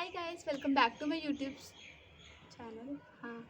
Hi guys, welcome back to my YouTube channel. हाँ,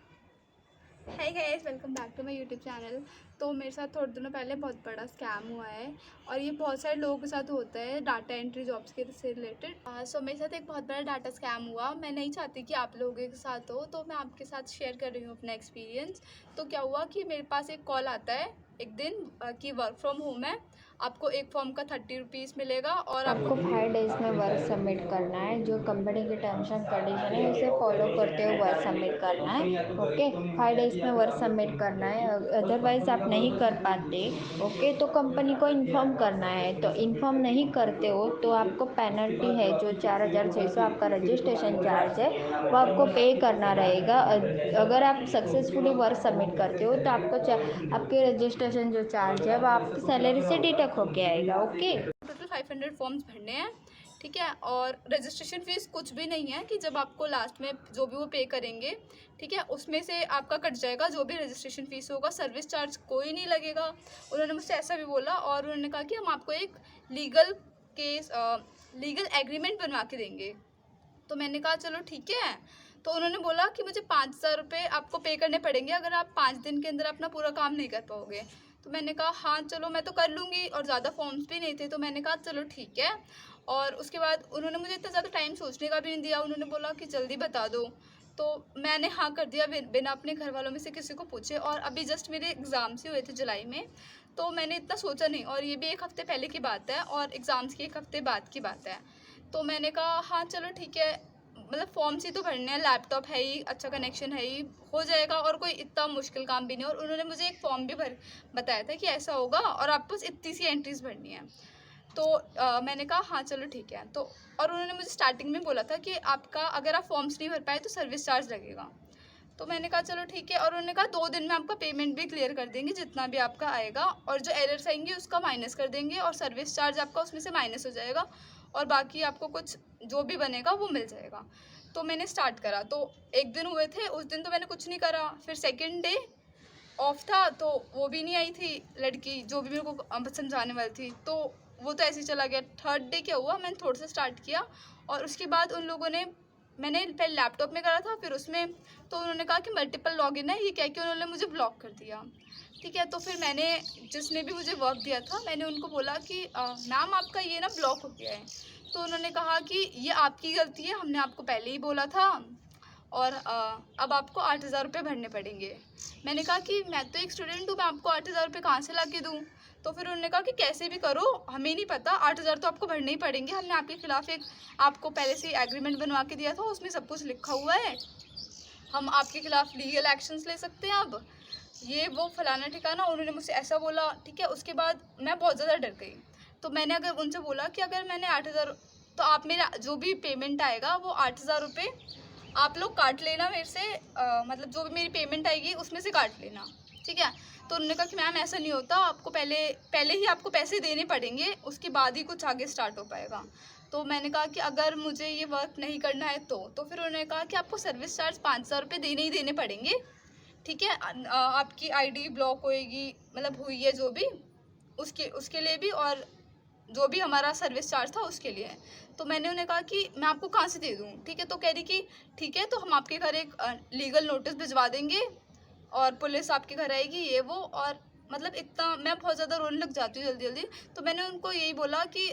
hi guys, welcome back to my YouTube channel. तो मेरे साथ थोड़े दिनों पहले बहुत बड़ा स्कैम हुआ है और ये बहुत सारे लोगों के साथ होता है डाटा एंट्री जॉब्स के से रिलेटेड। सो मेरे साथ एक बहुत बड़ा डाटा स्कैम हुआ। मैं नहीं चाहती कि आप लोगों के साथ हो, तो मैं आपके साथ शेयर कर रही हूँ अपना एक्सपीरियंस। तो क्या हुआ कि मेरे पास एक कॉल आता है एक दिन कि वर्क फ्रॉम होम है, आपको एक फॉर्म का 30 रुपीज़ मिलेगा और आपको 5 डेज़ में वर्क सबमिट करना है। जो कंपनी की टर्म्स एंड कंडीशन है उसे फॉलो करते हुए वर्क सबमिट करना है। ओके, 5 डेज़ में वर्क सबमिट करना है। अदरवाइज़ आप नहीं कर पाते, ओके, तो कंपनी को इन्फॉर्म करना है। तो इन्फॉर्म नहीं करते हो तो आपको पेनल्टी है, जो 4,600 आपका रजिस्ट्रेशन चार्ज है वो आपको पे करना रहेगा। अगर आप सक्सेसफुली वर्क सबमिट करते हो तो आपके रजिस्ट्रेशन जो चार्ज है वो आपकी सैलरी से डिडक्ट होके आएगा। ओके, टोटल 500 फॉर्म्स भरने हैं, ठीक है। और रजिस्ट्रेशन फीस कुछ भी नहीं है कि जब आपको लास्ट में जो भी वो पे करेंगे, ठीक है, उसमें से आपका कट जाएगा जो भी रजिस्ट्रेशन फीस होगा। सर्विस चार्ज कोई नहीं लगेगा। उन्होंने मुझसे ऐसा भी बोला और उन्होंने कहा कि हम आपको एक लीगल केस लीगल एग्रीमेंट बनवा के देंगे। तो मैंने कहा चलो ठीक है। तो उन्होंने बोला कि मुझे 5,000 रुपये आपको पे करने पड़ेंगे अगर आप 5 दिन के अंदर अपना पूरा काम नहीं कर पाओगे। तो मैंने कहा हाँ चलो मैं तो कर लूँगी, और ज़्यादा फॉर्म्स भी नहीं थे तो मैंने कहा चलो ठीक है। और उसके बाद उन्होंने मुझे इतना ज़्यादा टाइम सोचने का भी नहीं दिया। उन्होंने बोला कि जल्दी बता दो। तो मैंने हाँ कर दिया बिना अपने घर वालों में से किसी को पूछे। और अभी जस्ट मेरे एग्ज़ाम्स ही हुए थे जुलाई में, तो मैंने इतना सोचा नहीं। और ये भी एक हफ़्ते पहले की बात है और एग्ज़ाम्स की एक हफ़्ते बाद की बात है। तो मैंने कहा हाँ चलो ठीक है, मतलब फॉर्म्स ही तो भरने हैं, लैपटॉप है ही, अच्छा कनेक्शन है ही, हो जाएगा और कोई इतना मुश्किल काम भी नहीं। और उन्होंने मुझे एक फॉर्म भी भर बताया था कि ऐसा होगा और आपको बस इतनी सी एंट्रीज भरनी है। तो मैंने कहा हाँ चलो ठीक है। तो और उन्होंने मुझे स्टार्टिंग में बोला था कि आपका अगर आप फॉर्म्स नहीं भर पाए तो सर्विस चार्ज लगेगा। तो मैंने कहा चलो ठीक है। और उन्होंने कहा 2 दिन में आपका पेमेंट भी क्लियर कर देंगे जितना भी आपका आएगा, और जो एरर्स आएंगी उसका माइनस कर देंगे और सर्विस चार्ज आपका उसमें से माइनस हो जाएगा और बाकी आपको कुछ जो भी बनेगा वो मिल जाएगा। तो मैंने स्टार्ट करा। तो एक दिन हुए थे, उस दिन तो मैंने कुछ नहीं करा। फिर सेकेंड डे ऑफ था तो वो भी नहीं आई थी लड़की जो भी मेरे को समझाने वाली थी, तो वो तो ऐसे ही चला गया। थर्ड डे क्या हुआ, मैंने थोड़ा सा स्टार्ट किया और उसके बाद उन लोगों ने, मैंने पहले लैपटॉप में करा था फिर उसमें, तो उन्होंने कहा कि मल्टीपल लॉगिन है, ये कह के उन्होंने मुझे ब्लॉक कर दिया। ठीक है, तो फिर मैंने, जिसने भी मुझे वर्क दिया था, मैंने उनको बोला कि मैम आपका ये ना ब्लॉक हो गया है। तो उन्होंने कहा कि ये आपकी गलती है, हमने आपको पहले ही बोला था और अब आपको 8,000 रुपये भरने पड़ेंगे। मैंने कहा कि मैं तो एक स्टूडेंट हूँ, मैं आपको 8,000 रुपये कहाँ से ला के दूँ। तो फिर उन्होंने कहा कि कैसे भी करो, हमें नहीं पता, 8,000 तो आपको भरने ही पड़ेंगे। हमने आपके खिलाफ एक आपको पहले से एग्रीमेंट बनवा के दिया था, उसमें सब कुछ लिखा हुआ है, हम आपके खिलाफ लीगल एक्शंस ले सकते हैं। अब ये वो फलाना ठिकाना, उन्होंने मुझसे ऐसा बोला। ठीक है, उसके बाद मैं बहुत ज़्यादा डर गई। तो मैंने अगर उनसे बोला कि अगर मैंने 8,000, तो आप मेरा जो भी पेमेंट आएगा वो 8,000 रुपये आप लोग काट लेना मेरे से, मतलब जो भी मेरी पेमेंट आएगी उसमें से काट लेना, ठीक है। तो उन्होंने कहा कि मैम ऐसा नहीं होता, आपको पहले पहले ही आपको पैसे देने पड़ेंगे, उसके बाद ही कुछ आगे स्टार्ट हो पाएगा। तो मैंने कहा कि अगर मुझे ये वर्क नहीं करना है तो फिर उन्होंने कहा कि आपको सर्विस चार्ज 5,000 रुपये देने ही देने पड़ेंगे, ठीक है। आपकी आईडी ब्लॉक होएगी, मतलब हुई है जो भी, उसके उसके लिए भी, और जो भी हमारा सर्विस चार्ज था उसके लिए। तो मैंने उन्हें कहा कि मैं आपको कहाँ से दे दूँ, ठीक है। तो कह रही कि ठीक है, तो हम आपके घर एक लीगल नोटिस भिजवा देंगे और पुलिस आपके घर आएगी, ये वो। और मतलब इतना मैं बहुत ज़्यादा रोने लग जाती हूँ जल्दी जल्दी। तो मैंने उनको यही बोला कि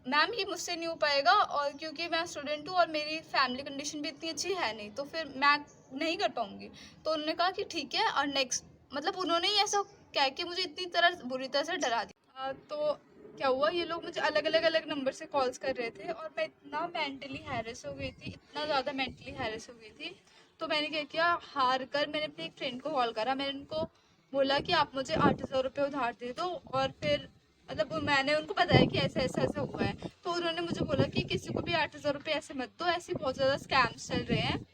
मैम ये मुझसे नहीं हो पाएगा, और क्योंकि मैं स्टूडेंट हूँ और मेरी फैमिली कंडीशन भी इतनी अच्छी है नहीं, तो फिर मैं नहीं कर पाऊँगी। तो उन्होंने कहा कि ठीक है, और नेक्स्ट, मतलब उन्होंने ही ऐसा कह के मुझे इतनी तरह बुरी तरह से डरा दिया। तो क्या हुआ, ये लोग मुझे अलग अलग नंबर से कॉल्स कर रहे थे और मैं इतना मेंटली हैरेस हो गई थी, इतना ज़्यादा मेंटली हैरेस हो गई थी। तो मैंने क्या किया, हार कर मैंने अपनी एक फ्रेंड को कॉल करा। मैंने उनको बोला कि आप मुझे 8,000 रुपये उधार दे दो, और फिर मतलब मैंने उनको बताया कि ऐसा ऐसा ऐसा हुआ है। तो उन्होंने मुझे बोला कि किसी को भी 8,000 रुपये ऐसे मत दो, ऐसे बहुत ज़्यादा स्कैम्स चल रहे हैं।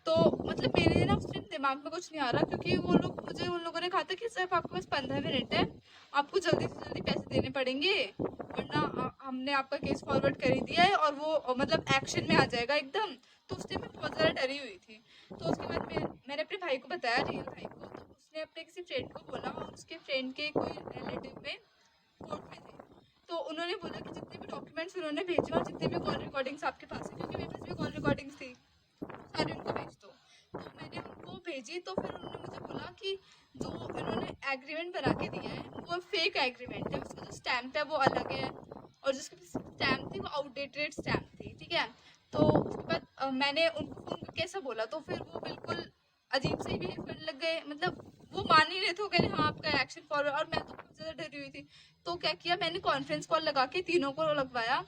तो मतलब मेरे ना उस टाइम दिमाग में कुछ नहीं आ रहा, क्योंकि वो लोग मुझे, उन लोगों ने कहा था कि सिर्फ आपके पास 15 मिनट है, आपको जल्दी से जल्दी पैसे देने पड़ेंगे, वरना हमने आपका केस फॉरवर्ड कर ही दिया है और वो मतलब एक्शन में आ जाएगा एकदम। तो उस टाइम मैं बहुत ज़्यादा डरी हुई थी। तो उसके बाद मैंने अपने भाई को बताया, रियल भाई को। तो उसने अपने किसी फ्रेंड को बोला और उसके फ्रेंड के कोई रिलेटिव में कोर्ट में थे। तो उन्होंने बोला कि जितने भी डॉक्यूमेंट्स उन्होंने भेजे और जितने भी कॉल रिकॉर्डिंग्स आपके पास है, क्योंकि मेरे पास भी भेजी तो फिर उन्होंने मुझे बोला कि जो इन्होंने एग्रीमेंट बना के दिया है वो फेक एग्रीमेंट है, उसका जो स्टैम्प है वो अलग है और जिसकी स्टैम्प थी वो आउटडेटेड स्टैम्प थी, ठीक है। तो उसके बाद मैंने उनको फ़ोन करके ऐसा बोला तो फिर वो बिल्कुल अजीब से ही बिहेव करने लग गए, मतलब वो मान ही रहे थे, कह रहे हाँ आपका एक्शन फॉरवर्ड, और मैं तो बहुत ज़्यादा डरी हुई थी। तो क्या किया मैंने, कॉन्फ्रेंस कॉल लगा के तीनों को लगवाया।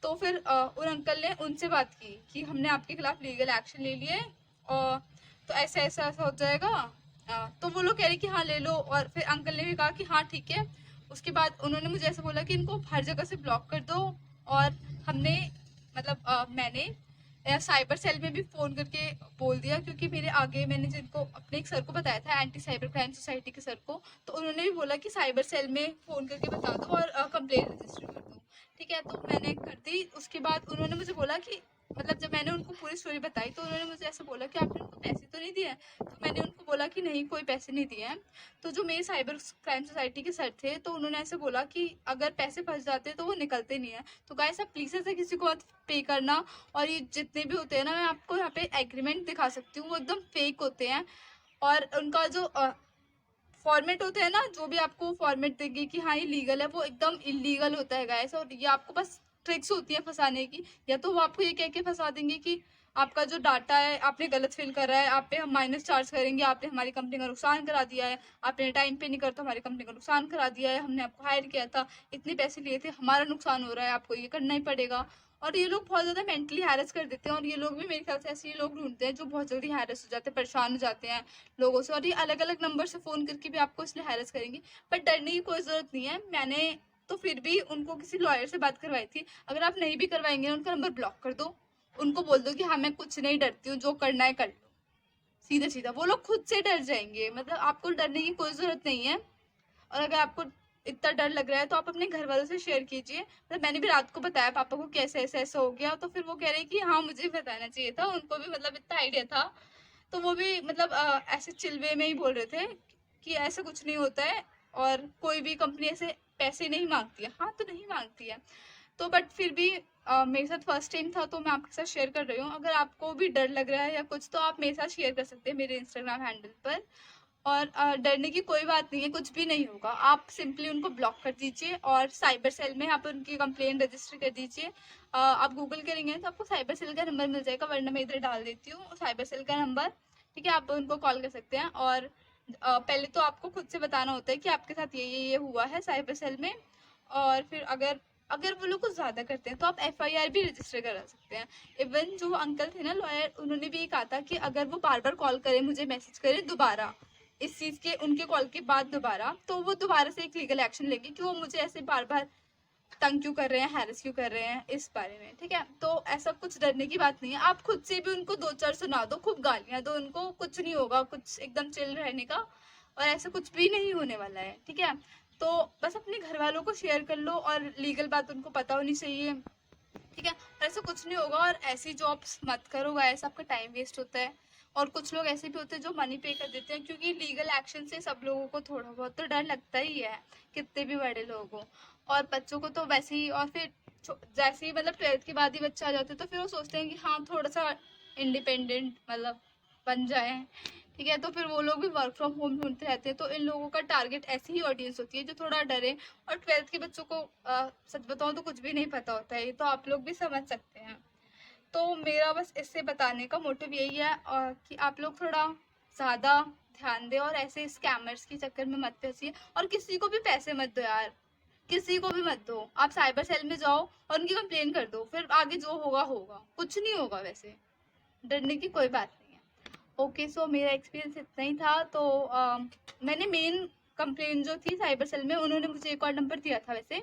तो फिर उन अंकल ने उनसे बात की कि हमने आपके खिलाफ लीगल एक्शन ले लिए और तो ऐसा ऐसा ऐसा हो जाएगा। तो वो लोग कह रहे कि हाँ ले लो, और फिर अंकल ने भी कहा कि हाँ ठीक है। उसके बाद उन्होंने मुझे ऐसा बोला कि इनको हर जगह से ब्लॉक कर दो, और हमने मतलब मैंने साइबर सेल में भी फ़ोन करके बोल दिया, क्योंकि मेरे आगे मैंने जिनको अपने एक सर को बताया था, एंटी साइबर क्राइम सोसाइटी के सर को, तो उन्होंने भी बोला कि साइबर सेल में फ़ोन करके बता दो और कंप्लेंट रजिस्टर कर दो, ठीक है। तो मैंने कर दी। उसके बाद उन्होंने मुझे बोला कि मतलब जब मैंने उनको पूरी स्टोरी बताई तो उन्होंने मुझे ऐसे बोला कि आपने उनको पैसे तो नहीं दिए हैं? तो मैंने उनको बोला कि नहीं, कोई पैसे नहीं दिए हैं। तो जो मेरे साइबर क्राइम सोसाइटी के सर थे तो उन्होंने ऐसे बोला कि अगर पैसे फंस जाते तो वो निकलते नहीं है, तो गाइस आप प्लीज़ ऐसे किसी को मत पे करना। और ये जितने भी होते हैं ना, मैं आपको यहाँ पे एग्रीमेंट दिखा सकती हूँ, वो एकदम फेक होते हैं। और उनका जो फॉर्मेट होते हैं ना, जो भी आपको फॉर्मेट देंगे कि हाँ ये लीगल है, वो एकदम इलीगल होता है गाइस। और ये आपको बस ट्रिक्स होती है फंसाने की, या तो वो आपको ये कह के फंसा देंगे कि आपका जो डाटा है आपने गलत फिल करा है, आप पे हम माइनस चार्ज करेंगे, आपने हमारी कंपनी का नुकसान करा दिया है, आपने टाइम पे नहीं कर तो हमारी कंपनी का नुकसान करा दिया है, हमने आपको हायर किया था, इतने पैसे लिए थे, हमारा नुकसान हो रहा है, आपको ये करना ही पड़ेगा। और ये लोग बहुत ज़्यादा मेंटली हैरेस कर देते हैं, और ये लोग भी मेरे ख्याल से ऐसे ही लोग ढूंढते हैं जो बहुत जल्दी हैरेस हो जाते हैं, परेशान हो जाते हैं लोगों से, और ये अलग अलग नंबर से फ़ोन करके भी आपको इसलिए हैरेस करेंगे। पर डरने की कोई ज़रूरत नहीं है। मैंने तो फिर भी उनको किसी लॉयर से बात करवाई थी। अगर आप नहीं भी करवाएंगे ना, उनका नंबर ब्लॉक कर दो, उनको बोल दो कि हाँ मैं कुछ नहीं डरती हूँ, जो करना है कर लो, सीधा सीधा। वो लोग खुद से डर जाएंगे, मतलब आपको डरने की कोई ज़रूरत नहीं है। और अगर आपको इतना डर लग रहा है तो आप अपने घर वालों से शेयर कीजिए। मतलब मैंने भी रात को बताया पापा को कैसे ऐसे ऐसा हो गया, तो फिर वो कह रहे कि हाँ मुझे भी बताना चाहिए था, उनको भी मतलब इतना आइडिया था। तो वो भी मतलब ऐसे चिलवे में ही बोल रहे थे कि ऐसा कुछ नहीं होता है, और कोई भी कंपनी ऐसे पैसे नहीं मांगती है। हाँ तो नहीं मांगती है, तो बट फिर भी मेरे साथ फर्स्ट टाइम था तो मैं आपके साथ शेयर कर रही हूँ। अगर आपको भी डर लग रहा है या कुछ, तो आप मेरे साथ शेयर कर सकते हैं मेरे इंस्टाग्राम हैंडल पर। और डरने की कोई बात नहीं है, कुछ भी नहीं होगा। आप सिंपली उनको ब्लॉक कर दीजिए और साइबर सेल में आप उनकी कंप्लेंट रजिस्टर कर दीजिए। आप गूगल करेंगे तो आपको साइबर सेल का नंबर मिल जाएगा, वरना मैं इधर डाल देती हूँ साइबर सेल का नंबर, ठीक है। आप उनको कॉल कर सकते हैं। और पहले तो आपको खुद से बताना होता है कि आपके साथ ये हुआ है साइबर सेल में। और फिर अगर अगर वो लोग कुछ ज़्यादा करते हैं तो आप एफआईआर भी रजिस्टर करा सकते हैं। इवन जो अंकल थे ना लॉयर, उन्होंने भी ये कहा था कि अगर वो बार बार कॉल करें, मुझे मैसेज करें दोबारा इस चीज़ के, उनके कॉल के बाद दोबारा, तो वो दोबारा से एक लीगल एक्शन लेंगे कि वो मुझे ऐसे बार बार तंग क्यों कर रहे हैं, हैरेस क्यों कर रहे हैं इस बारे में, ठीक है। तो ऐसा कुछ डरने की बात नहीं है। आप खुद से भी उनको दो चार सुना दो, खूब गालियाँ दो उनको, कुछ नहीं होगा, कुछ एकदम चिल रहने का, और ऐसा कुछ भी नहीं होने वाला है, ठीक है। तो बस अपने घर वालों को शेयर कर लो, और लीगल बात उनको पता होनी चाहिए, ठीक है। और ऐसा कुछ नहीं होगा। और ऐसी जॉब्स मत करो गाइस, आपका टाइम वेस्ट होता है। और कुछ लोग ऐसे भी होते हैं जो मनी पे कर देते हैं, क्योंकि लीगल एक्शन से सब लोगों को थोड़ा बहुत तो डर लगता ही है, कितने भी बड़े लोग हों। और बच्चों को तो वैसे ही, और फिर जैसे ही मतलब 12th के बाद ही बच्चे आ जाते हैं तो फिर वो सोचते हैं कि हाँ थोड़ा सा इंडिपेंडेंट मतलब बन जाए, ठीक है। तो फिर वो लोग भी वर्क फ्रॉम होम ढूंढते रहते हैं। तो इन लोगों का टारगेट ऐसी ही ऑडियंस होती है जो थोड़ा डरे। और 12th के बच्चों को सच बताऊं तो कुछ भी नहीं पता होता है, ये तो आप लोग भी समझ सकते हैं। तो मेरा बस इससे बताने का मोटिव यही है कि आप लोग थोड़ा ज़्यादा ध्यान दें और ऐसे स्कैमर्स के चक्कर में मत फंसिए। और किसी को भी पैसे मत दो यार, किसी को भी मत दो। आप साइबर सेल में जाओ और उनकी कंप्लेन कर दो, फिर आगे जो होगा होगा, कुछ नहीं होगा, वैसे डरने की कोई बात नहीं है। ओके, सो मेरा एक्सपीरियंस इतना ही था। तो मैंने मेन कंप्लेन जो थी साइबर सेल में, उन्होंने मुझे एक और नंबर दिया था वैसे,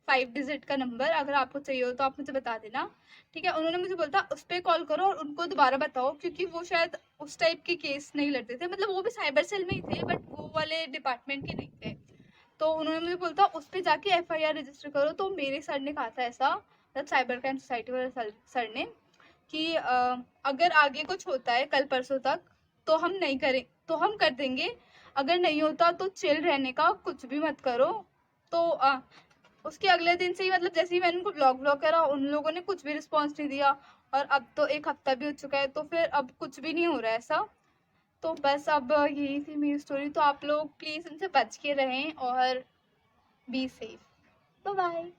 5 डिजिट का नंबर। अगर आपको चाहिए हो तो आप मुझे बता देना, ठीक है। उन्होंने मुझे बोला था उस पर कॉल करो और उनको दोबारा बताओ, क्योंकि वो शायद उस टाइप के केस नहीं लड़ते थे, मतलब वो भी साइबर सेल में ही थे बट वो वाले डिपार्टमेंट के नहीं थे। तो उन्होंने मुझे बोला था उस पर जाके एफआईआर रजिस्टर करो। तो मेरे सर ने कहा था ऐसा, मतलब साइबर क्राइम सोसाइटी वाले सर ने, कि अगर आगे कुछ होता है कल परसों तक तो हम नहीं करें, तो हम कर देंगे, अगर नहीं होता तो चिल रहने का, कुछ भी मत करो। तो उसके अगले दिन से ही, मतलब जैसे ही मैंने उनको ब्लॉक करा, उन लोगों ने कुछ भी रिस्पॉन्स नहीं दिया। और अब तो 1 हफ्ता भी हो चुका है, तो फिर अब कुछ भी नहीं हो रहा है ऐसा। तो बस अब यही थी मेरी स्टोरी। तो आप लोग प्लीज़ इनसे बच के रहें और बी सेफ। Bye bye.